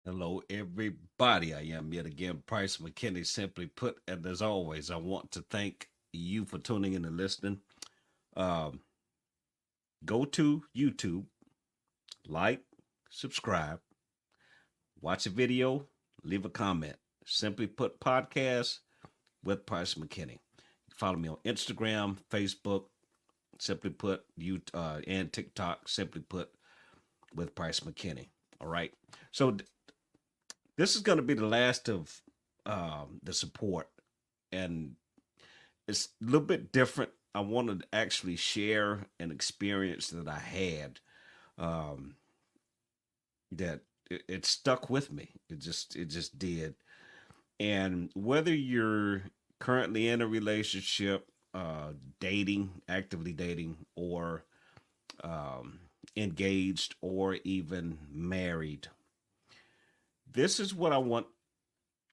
Hello, everybody. I am yet again Price McKinney. Simply put, and as always, I want to thank you for tuning in and listening. Um, Go to YouTube, like, subscribe, watch a video, leave a comment. Simply put, podcast with Price McKinney. Follow me on Instagram, Facebook. Simply put, you and TikTok. Simply put, with Price McKinney. All right. So this is going to be the last of the support, and it's a little bit different. I wanted to actually share an experience that I had um, that it stuck with me. It just did. And whether you're currently in a relationship, dating, actively dating, or um, engaged, or even married, this is what I want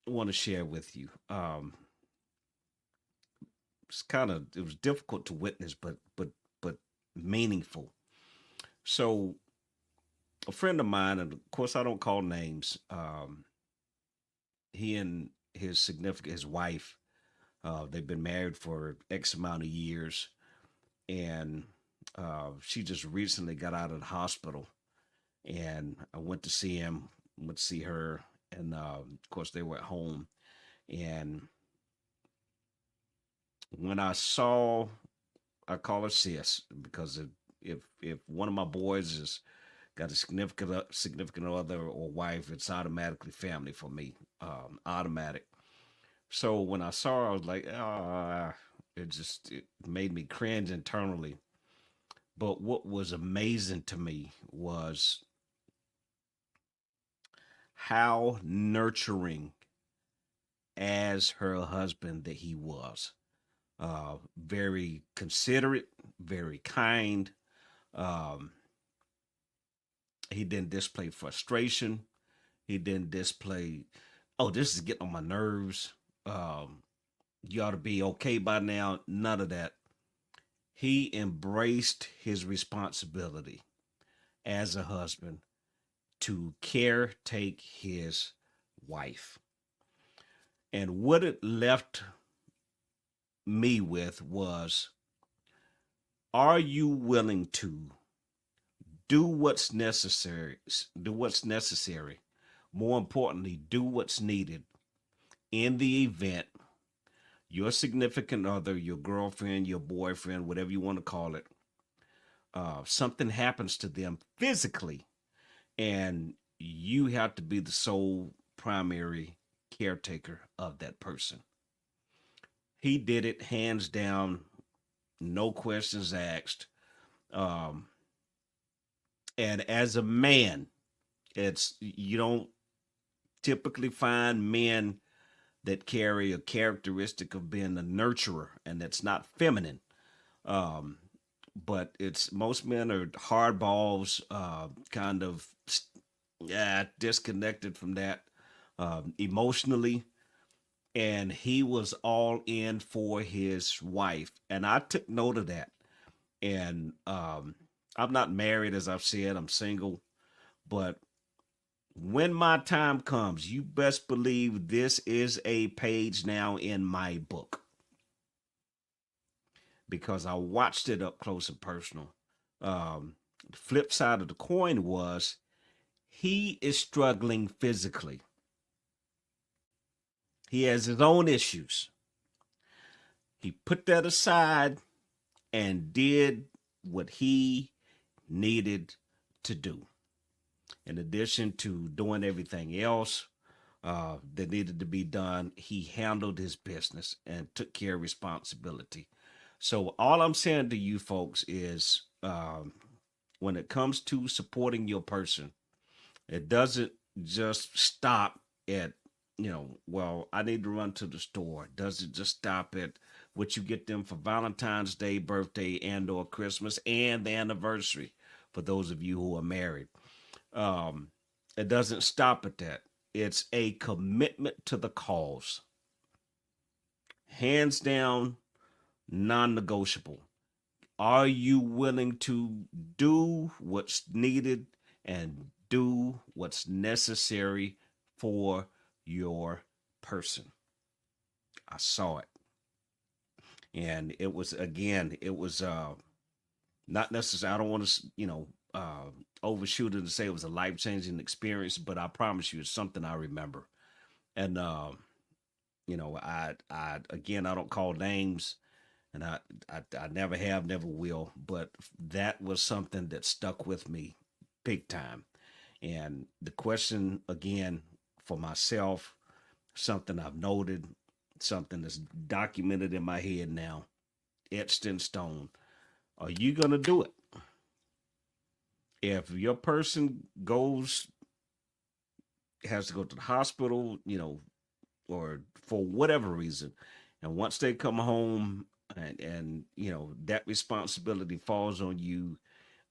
to share with you. It was difficult to witness, but meaningful. So a friend of mine, and of course I don't call names. He and his wife, they've been married for X amount of years, and she just recently got out of the hospital, and I went to see him, went to see her, and of course they were at home, and when I saw, I call her sis because if one of my boys is got a significant other or wife, it's automatically family for me, automatic. So when I saw her, I was like, ah, it made me cringe internally. But what was amazing to me was how nurturing as her husband that he was. Very considerate, very kind. Um, he didn't display frustration. He didn't display, oh, this is getting on my nerves. Um, you ought to be okay by now. None of that. He embraced his responsibility as a husband to caretake his wife. And what it left me with was, are you willing to do what's necessary? Do what's necessary. More importantly, do what's needed in the event your significant other, your girlfriend, your boyfriend, whatever you want to call it, something happens to them physically, and you have to be the sole primary caretaker of that person. He did it hands down, no questions asked. Um, and as a man, it's you don't typically find men that carry a characteristic of being a nurturer, and that's not feminine. Um, but it's most men are hardballs, kind of disconnected from that emotionally. And he was all in for his wife, and I took note of that. And I'm not married, as I've said, I'm single. But when my time comes, you best believe this is a page now in my book because I watched it up close and personal. The flip side of the coin was he is struggling physically. He has his own issues. He put that aside and did what he needed to do. In addition to doing everything else that needed to be done, he handled his business and took care of responsibility. So, all I'm saying to you folks is when it comes to supporting your person, it doesn't just stop at, well, I need to run to the store. It doesn't just stop at what you get them for Valentine's Day, birthday, and or Christmas and the anniversary for those of you who are married. Um, it doesn't stop at that. It's a commitment to the cause. Hands down, non negotiable. Are you willing to do what's needed and do what's necessary for your person. I saw it. And it was, again, it was not necessarily, I don't want to, overshoot it and say it was a life changing experience, but I promise you it's something I remember. And, again, I don't call names, and I never have, never will, but that was something that stuck with me big time. And the question, again, for myself, something I've noted, something that's documented in my head now, etched in stone. Are you going to do it? If your person has to go to the hospital, or for whatever reason, and once they come home, and that responsibility falls on you,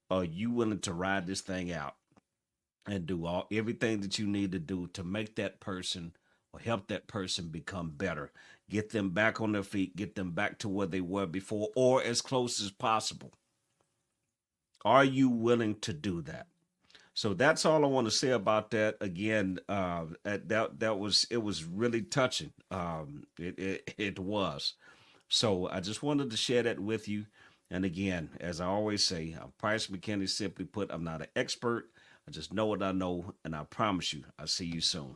are you willing to ride this thing out and do everything that you need to do to make that person or help that person become better, get them back on their feet, get them back to where they were before, or as close as possible? Are you willing to do that? So that's all I want to say about that. Again, it was really touching. It was. So I just wanted to share that with you. And again, as I always say, I'm Price McKinney. Simply put, I'm not an expert. I just know what I know, and I promise you, I'll see you soon.